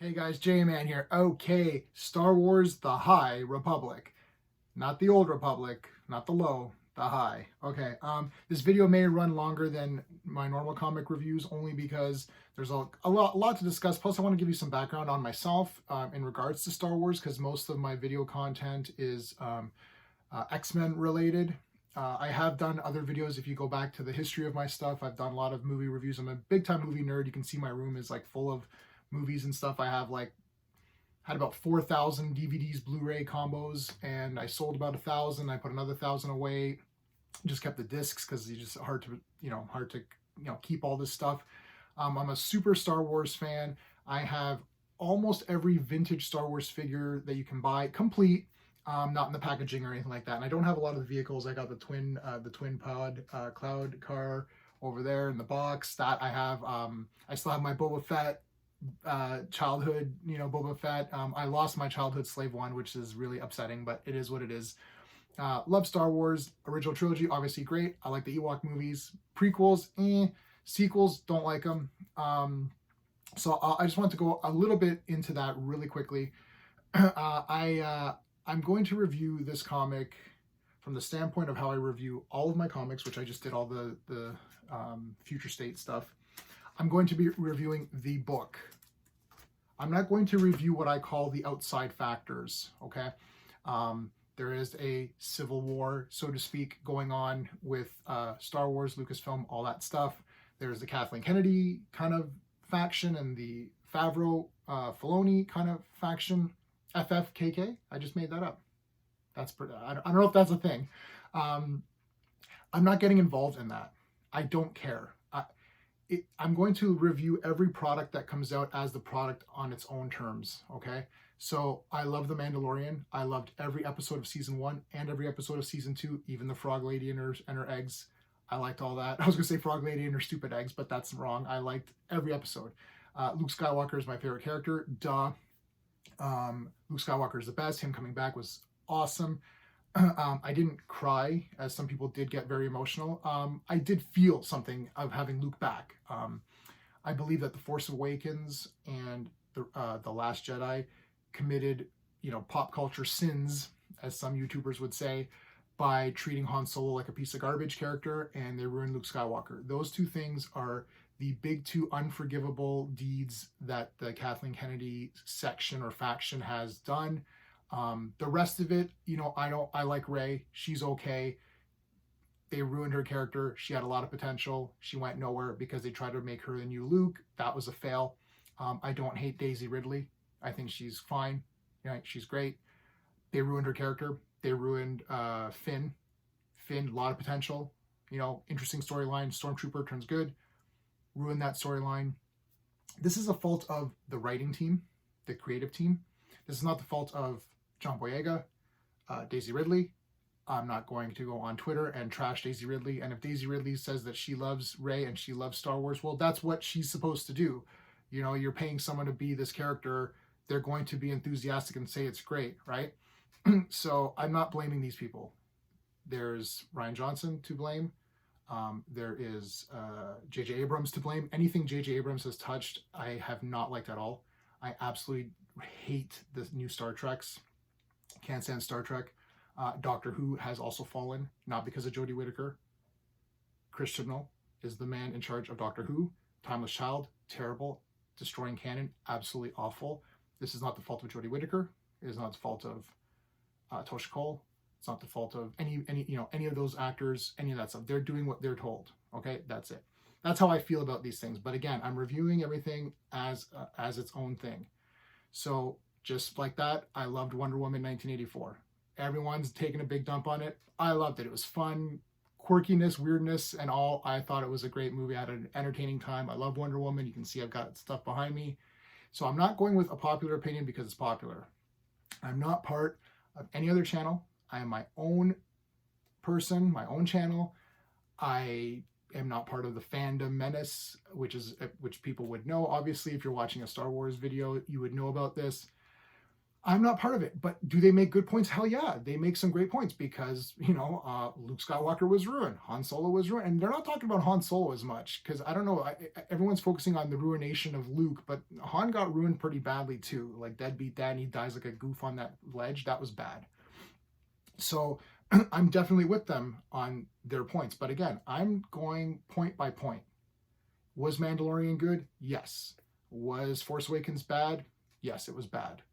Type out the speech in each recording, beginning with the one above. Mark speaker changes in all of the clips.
Speaker 1: Hey guys, J-Man here. Okay, Star Wars The High Republic. Not the old Republic, not the low, the high. Okay, this video may run longer than my normal comic reviews only because there's a lot to discuss. Plus, I want to give you some background on myself in regards to Star Wars because most of my video content is X-Men related. I have done other videos. If you go back to the history of my stuff, I've done a lot of movie reviews. I'm a big time movie nerd. You can see my room is like full of movies and stuff. I have like had about 4,000 DVDs, Blu-ray combos, and I sold about 1,000. I put another 1,000 away. Just kept the discs because it's just hard to keep all this stuff. I'm a super Star Wars fan. I have almost every vintage Star Wars figure that you can buy, complete. Not in the packaging or anything like that. And I don't have a lot of the vehicles. I got the twin pod cloud car over there in the box. That I have. I still have my Boba Fett childhood, Boba Fett. I lost my childhood Slave One, which is really upsetting, but it is what it is. Love Star Wars original trilogy, obviously great. I like the Ewok movies. Prequels, sequels, don't like them. So I just want to go a little bit into that really quickly. I'm going to review this comic from the standpoint of how I review all of my comics, which I just did all the future state stuff. I'm going to be reviewing the book. I'm not going to review what I call the outside factors, okay? There is a civil war, so to speak, going on with Star Wars, Lucasfilm, all that stuff. There's the Kathleen Kennedy kind of faction and the Favreau Filoni kind of faction. FFKK, I just made that up. I don't know if that's a thing. I'm not getting involved in that. I don't care. I'm going to review every product that comes out as the product on its own terms, okay? So I love The Mandalorian. I loved every episode of season 1 and every episode of season 2, even the Frog Lady and her eggs. I liked all that. I was gonna say Frog Lady and her stupid eggs, but that's wrong. I liked every episode. Luke Skywalker is my favorite character. Duh. Luke Skywalker is the best. Him coming back was awesome. I didn't cry, as some people did get very emotional. I did feel something of having Luke back. I believe that The Force Awakens and the Last Jedi committed, pop culture sins, as some YouTubers would say, by treating Han Solo like a piece of garbage character, and they ruined Luke Skywalker. Those two things are the big two unforgivable deeds that the Kathleen Kennedy section or faction has done. The rest of it, I like Rey. She's okay. They ruined her character. She had a lot of potential. She went nowhere because they tried to make her the new Luke. That was a fail. I don't hate Daisy Ridley. I think she's fine. She's great. They ruined her character. They ruined Finn. Finn, a lot of potential. Interesting storyline. Stormtrooper turns good. Ruined that storyline. This is a fault of the writing team, the creative team. This is not the fault of John Boyega, Daisy Ridley. I'm not going to go on Twitter and trash Daisy Ridley. And if Daisy Ridley says that she loves Rey and she loves Star Wars, well, that's what she's supposed to do. You're paying someone to be this character. They're going to be enthusiastic and say it's great, right? So I'm not blaming these people. There's Rian Johnson to blame. There is J.J. Abrams to blame. Anything J.J. Abrams has touched, I have not liked at all. I absolutely hate the new Star Treks. Can't stand Star Trek. Doctor Who has also fallen, not because of Jodie Whittaker. Chris Chibnall is the man in charge of Doctor Who. Timeless Child, terrible. Destroying canon, absolutely awful. This is not the fault of Jodie Whittaker. It is not the fault of Tosha Cole. It's not the fault of any of those actors, any of that stuff. They're doing what they're told. Okay, that's it. That's how I feel about these things. But again, I'm reviewing everything as its own thing. So just like that, I loved Wonder Woman 1984. Everyone's taking a big dump on it. I loved it. It was fun, quirkiness, weirdness, and all. I thought it was a great movie. I had an entertaining time. I love Wonder Woman. You can see I've got stuff behind me. So I'm not going with a popular opinion because it's popular. I'm not part of any other channel. I am my own person, my own channel. I am not part of the fandom menace, which people would know. Obviously, if you're watching a Star Wars video, you would know about this. I'm not part of it, but do they make good points? Hell yeah, they make some great points because, Luke Skywalker was ruined, Han Solo was ruined, and they're not talking about Han Solo as much because I don't know, everyone's focusing on the ruination of Luke, but Han got ruined pretty badly too. Like deadbeat dad, and he dies like a goof on that ledge. That was bad. So I'm definitely with them on their points, but again, I'm going point by point. Was Mandalorian good? Yes. Was Force Awakens bad? Yes, it was bad.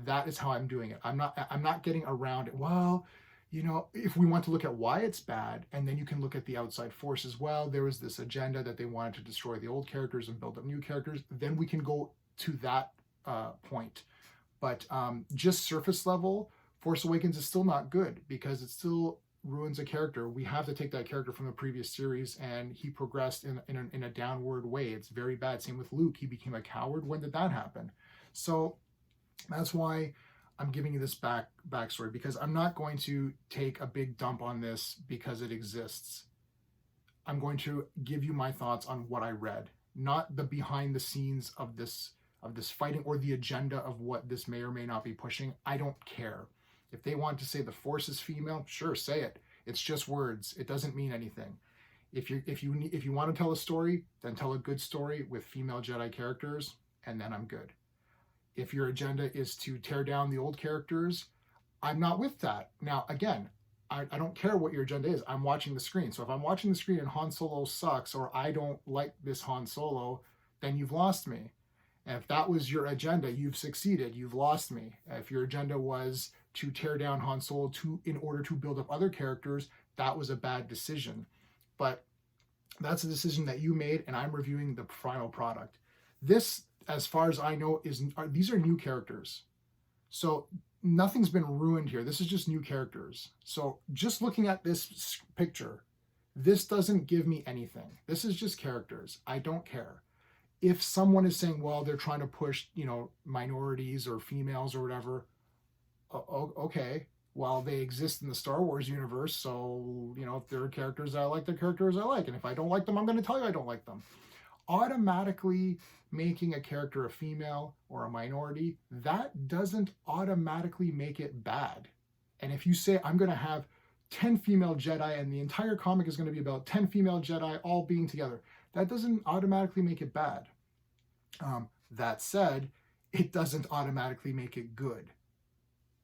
Speaker 1: That is how I'm doing it. I'm not getting around it. Well, if we want to look at why it's bad, and then you can look at the outside force as well. There was this agenda that they wanted to destroy the old characters and build up new characters. Then we can go to that point. But just surface level, Force Awakens is still not good because it still ruins a character. We have to take that character from the previous series, and he progressed in a downward way. It's very bad. Same with Luke. He became a coward. When did that happen? So that's why I'm giving you this backstory, because I'm not going to take a big dump on this because it exists. I'm going to give you my thoughts on what I read, not the behind the scenes of this fighting or the agenda of what this may or may not be pushing. I don't care. If they want to say the Force is female, sure, say it. It's just words. It doesn't mean anything. If you want to tell a story, then tell a good story with female Jedi characters, and then I'm good. If your agenda is to tear down the old characters, I'm not with that. Now, again, I don't care what your agenda is. I'm watching the screen. So if I'm watching the screen and Han Solo sucks, or I don't like this Han Solo, then you've lost me. And if that was your agenda, you've succeeded. You've lost me. If your agenda was to tear down Han Solo in order to build up other characters, that was a bad decision. But that's a decision that you made, and I'm reviewing the final product. This, as far as I know, these are new characters. So nothing's been ruined here. This is just new characters. So just looking at this picture, this doesn't give me anything. This is just characters. I don't care. If someone is saying, well, they're trying to push, minorities or females or whatever, okay, well, they exist in the Star Wars universe, so, if there are characters I like, they're characters I like, and if I don't like them, I'm going to tell you I don't like them. Automatically making a character a female or a minority, that doesn't automatically make it bad. And if you say, I'm going to have 10 female Jedi and the entire comic is going to be about 10 female Jedi all being together, that doesn't automatically make it bad. That said, it doesn't automatically make it good.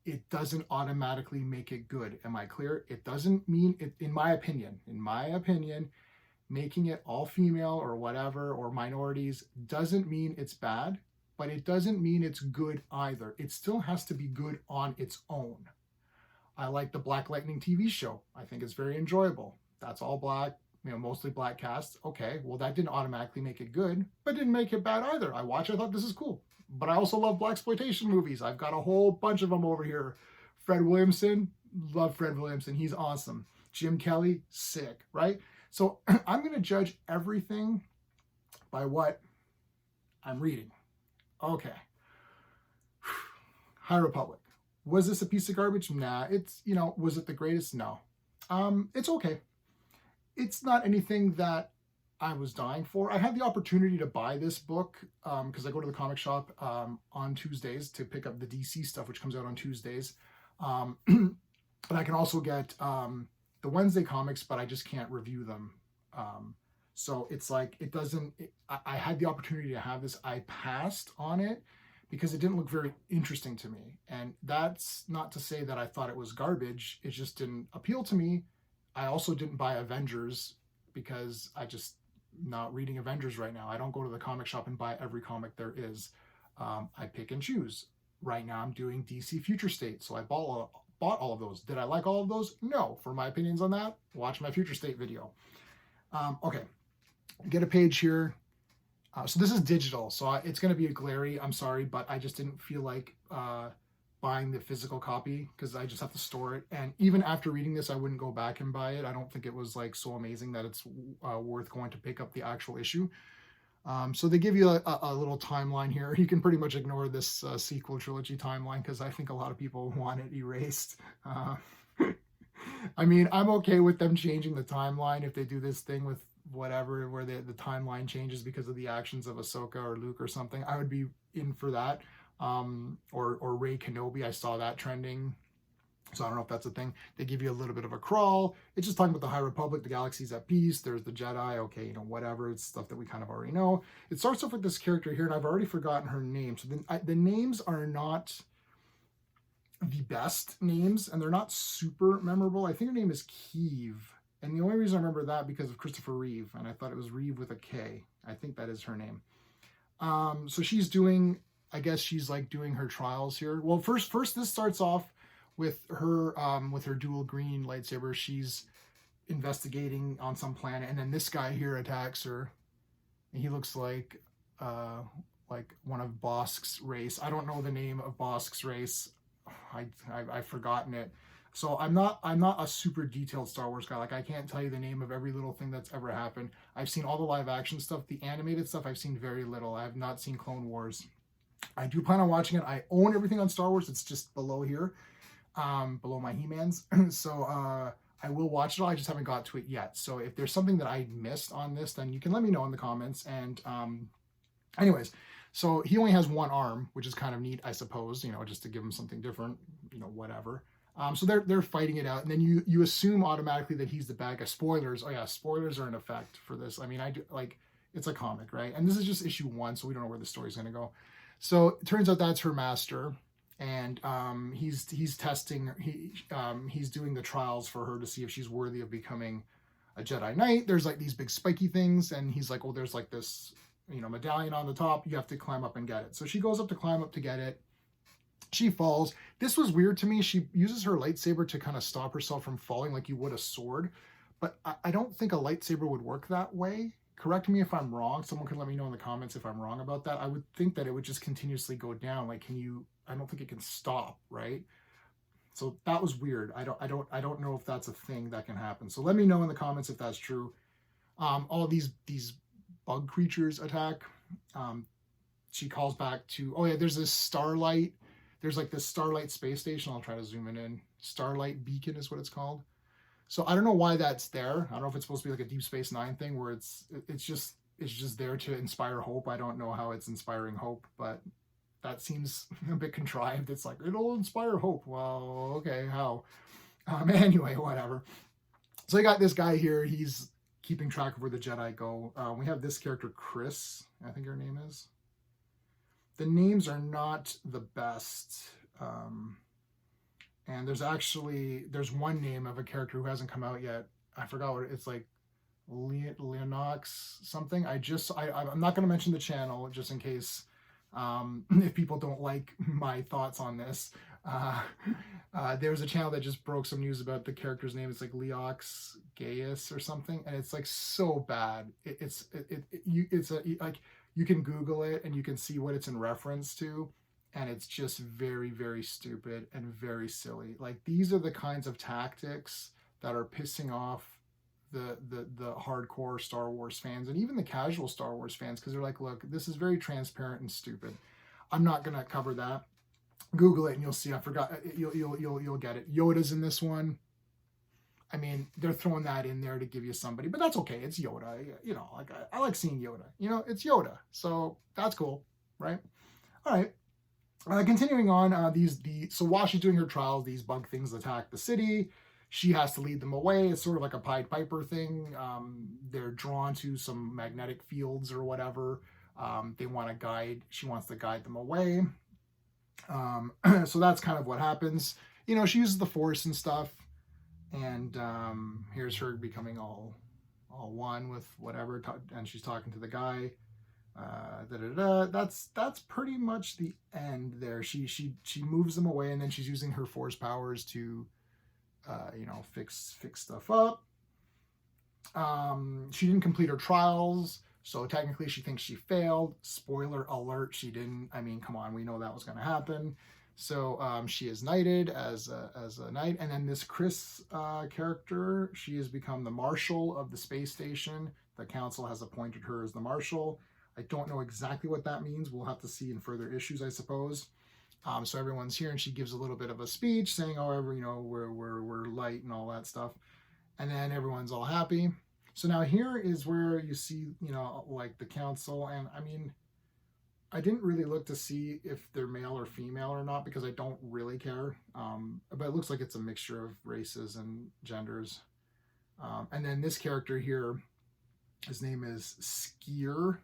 Speaker 1: It doesn't automatically make it good. Am I clear? It doesn't mean it, in my opinion, making it all female or whatever, or minorities, doesn't mean it's bad, but it doesn't mean it's good either. It still has to be good on its own. I like the Black Lightning TV show. I think it's very enjoyable. That's all black, mostly black cast. Okay, well, that didn't automatically make it good, but didn't make it bad either. I watched it, I thought this is cool. But I also love blaxploitation movies. I've got a whole bunch of them over here. Fred Williamson, love Fred Williamson. He's awesome. Jim Kelly, sick, right? So I'm going to judge everything by what I'm reading. Okay. High Republic. Was this a piece of garbage? Nah. It's, was it the greatest? No. It's okay. It's not anything that I was dying for. I had the opportunity to buy this book because I go to the comic shop on Tuesdays to pick up the DC stuff, which comes out on Tuesdays. But I can also get the Wednesday comics, but I just can't review them. So it's like, I had the opportunity to have this. I passed on it because it didn't look very interesting to me. And that's not to say that I thought it was garbage. It just didn't appeal to me. I also didn't buy Avengers because not reading Avengers right now. I don't go to the comic shop and buy every comic there is. I pick and choose. Right now I'm doing DC Future State, so I bought all of those. Did I like all of those? No. For my opinions on that, watch my Future State video. Okay, get a page here. So this is digital, so it's going to be glary. I'm sorry, but I just didn't feel like buying the physical copy because I just have to store it. And even after reading this, I wouldn't go back and buy it. I don't think it was like so amazing that it's worth going to pick up the actual issue. So they give you a little timeline here. You can pretty much ignore this sequel trilogy timeline because I think a lot of people want it erased. I mean, I'm okay with them changing the timeline if they do this thing with whatever, where the timeline changes because of the actions of Ahsoka or Luke or something. I would be in for that. or Rey Kenobi. I saw that trending. So I don't know if that's a thing. They give you a little bit of a crawl. It's just talking about the High Republic, the galaxy's at peace. There's the Jedi. Okay, whatever. It's stuff that we kind of already know. It starts off with this character here, and I've already forgotten her name. So the names are not the best names, and they're not super memorable. I think her name is Keeve. And the only reason I remember that because of Christopher Reeve, and I thought it was Reeve with a K. I think that is her name. So she's doing, I guess she's like doing her trials here. Well, first this starts off with her dual green lightsaber. She's investigating on some planet, and then this guy here attacks her. And he looks like one of Bossk's race. I don't know the name of Bossk's race. I've forgotten it. So I'm not a super detailed Star Wars guy. Like, I can't tell you the name of every little thing that's ever happened. I've seen all the live action stuff. The animated stuff I've seen very little. I have not seen Clone Wars. I do plan on watching it. I own everything on Star Wars. It's just below here. Below my He-Mans. So I will watch it all. I just haven't got to it yet. So if there's something that I missed on this, then you can let me know in the comments. And anyways, so he only has one arm, which is kind of neat, I suppose, just to give him something different, whatever. So they're fighting it out, and then you assume automatically that he's the bad guy. Spoilers. Oh yeah, spoilers are in effect for this. I mean, I do, like, it's a comic, right? And this is just issue 1, so we don't know where the story's going to go. So it turns out that's her master. And he's testing, he's doing the trials for her to see if she's worthy of becoming a Jedi Knight. There's like these big spiky things, and he's like, oh, there's like this, medallion on the top. You have to climb up and get it. So she goes up to climb up to get it. She falls. This was weird to me. She uses her lightsaber to kind of stop herself from falling like you would a sword. But I don't think a lightsaber would work that way. Correct me if I'm wrong. Someone can let me know in the comments if I'm wrong about that. I would think that it would just continuously go down. Like, I don't think it can stop, right? So that was weird. I don't know if that's a thing that can happen. So let me know in the comments if that's true. All these bug creatures attack. She calls back to, oh yeah, there's this Starlight. There's like this Starlight space station. I'll try to zoom it in. Starlight Beacon is what it's called. So I don't know why that's there. I don't know if it's supposed to be like a Deep Space Nine thing where it's just there to inspire hope. I don't know how it's inspiring hope, but that seems a bit contrived. It's like, it'll inspire hope. Well, okay, how? Anyway, whatever. So I got this guy here. He's keeping track of where the Jedi go. We have this character, Chris, I think her name is. The names are not the best. And there's one name of a character who hasn't come out yet. I forgot what it's like. Leonox something. I'm not going to mention the channel just in case if people don't like my thoughts on this. There's a channel that just broke some news about the character's name. It's like Leox Gaius or something, and it's like so bad. You can Google it and you can see what it's in reference to, and it's just very, very stupid and very silly. Like, these are the kinds of tactics that are pissing off the hardcore Star Wars fans and even the casual Star Wars fans, because they're like, look, this is very transparent and stupid. I'm not gonna cover that. Google it and you'll see. I forgot. You'll get it. Yoda's in this one. I mean, they're throwing that in there to give you somebody, but that's okay. It's Yoda. Like, I like seeing Yoda. It's Yoda, so that's cool, right? All right. Continuing on, so while she's doing her trials, these bug things attack the city. She has to lead them away. It's sort of like a Pied Piper thing. They're drawn to some magnetic fields or whatever. She wants to guide them away. So that's kind of what happens. She uses the Force and stuff. And here's her becoming all one with whatever, and she's talking to the guy. That's pretty much the end there. She moves them away, and then she's using her Force powers to fix stuff up. She didn't complete her trials, so technically she thinks she failed. Spoiler alert, she didn't. I mean, come on, we know that was going to happen. So she is knighted as a knight, and then this Chris character, she has become the marshal of the space station. The council has appointed her as the marshal. I don't know exactly what that means. We'll have to see in further issues, I suppose. So everyone's here, and she gives a little bit of a speech saying, however, we're light and all that stuff, and then everyone's all happy. So now here is where you see, like the council, and I mean, I didn't really look to see if they're male or female or not because I don't really care. But it looks like it's a mixture of races and genders. And then this character here, his name is Skier.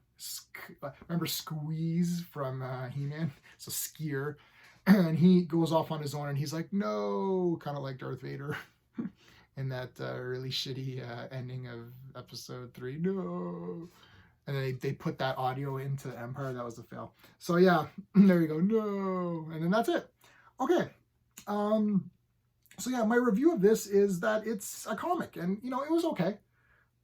Speaker 1: Remember Squeeze from He-Man? So Skier. And he goes off on his own and he's like, no, kind of like Darth Vader in that really shitty ending of episode 3. No. And then they put that audio into Empire. That was a fail. So yeah, there you go. No. And then that's it. Okay. So yeah, my review of this is that it's a comic and, you know, it was okay.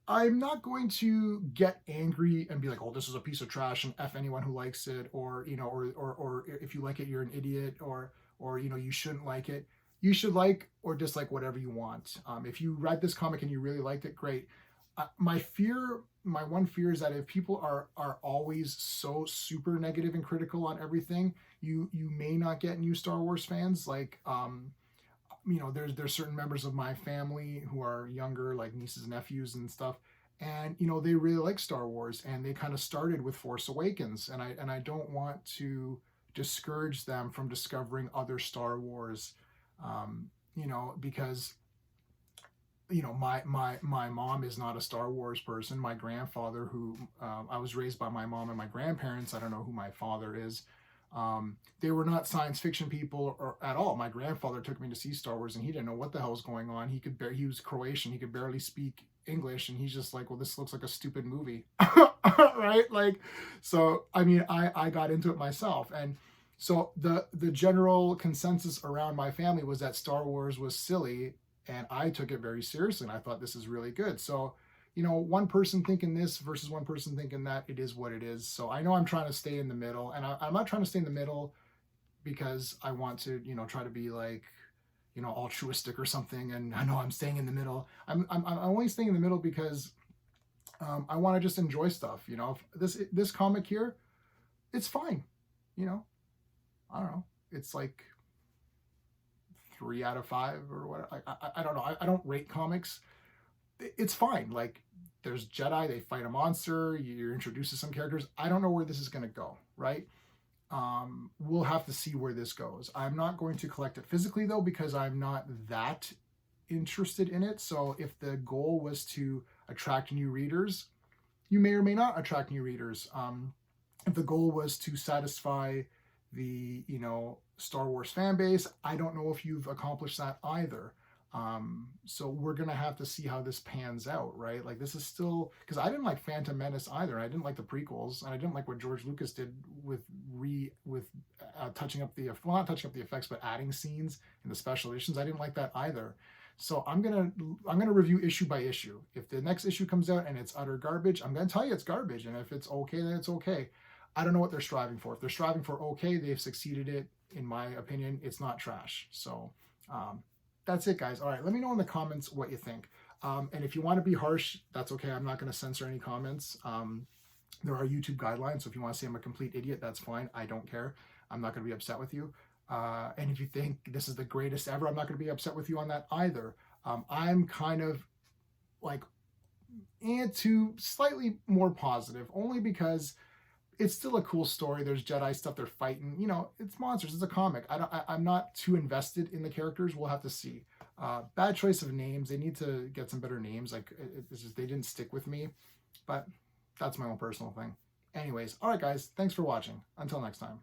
Speaker 1: I'm not going to get angry and be like, oh, this is a piece of trash and F anyone who likes it, or, you know, or if you like it, you're an idiot, or, you know, you shouldn't like it. You should like or dislike whatever you want. If you read this comic and you really liked it, great. My one fear is that if people are always so super negative and critical on everything, you may not get new Star Wars fans. Like, you know, there's certain members of my family who are younger, like nieces and nephews and stuff, and you know they really like Star Wars, and they kind of started with Force Awakens, and I don't want to discourage them from discovering other Star Wars, you know, because you know my mom is not a Star Wars person. My grandfather, who I was raised by my mom and my grandparents, I don't know who my father is. They were not science fiction people or at all. My grandfather took me to see Star Wars and he didn't know what the hell was going on. He was Croatian. He could barely speak English. And he's just like, well, this looks like a stupid movie. Right. Like, so, I mean, I got into it myself. And so the general consensus around my family was that Star Wars was silly. And I took it very seriously. And I thought this is really good. So, you know, one person thinking this versus one person thinking that, it is what it is. So I know I'm trying to stay in the middle, and I'm not trying to stay in the middle because I want to, you know, try to be like, you know, altruistic or something. And I know I'm staying in the middle. I'm only staying in the middle because I want to just enjoy stuff. You know, this comic here, it's fine. You know, I don't know. It's like 3 out of 5 or whatever. I don't know. I don't rate comics. It's fine. Like, there's Jedi, they fight a monster, you're introduced to some characters. I don't know where this is going to go, right? We'll have to see where this goes. I'm not going to collect it physically, though, because I'm not that interested in it. So if the goal was to attract new readers, you may or may not attract new readers. If the goal was to satisfy the, you know, Star Wars fan base, I don't know if you've accomplished that either. So we're going to have to see how this pans out, right? Like, this is still, because I didn't like Phantom Menace either. I didn't like the prequels, and I didn't like what George Lucas did with touching up the, well, not touching up the effects, but adding scenes in the special editions. I didn't like that either. So I'm gonna review issue by issue. If the next issue comes out and it's utter garbage, I'm gonna tell you it's garbage. And if it's okay, then it's okay. I don't know what they're striving for. If they're striving for okay, they've succeeded it. In my opinion, it's not trash. So that's it, guys. All right, let me know in the comments what you think. And if you want to be harsh, that's okay. I'm not going to censor any comments. There are YouTube guidelines, so if you want to say I'm a complete idiot, that's fine. I don't care. I'm not going to be upset with you. And if you think this is the greatest ever, I'm not going to be upset with you on that either. I'm kind of like into slightly more positive, only because it's still a cool story. There's Jedi stuff, they're fighting, you know, it's monsters, it's a comic. I'm not too invested in the characters. We'll have to see. Bad choice of names. They need to get some better names. Like, it's just, they didn't stick with me, but that's my own personal thing. Anyways, all right, guys, thanks for watching. Until next time.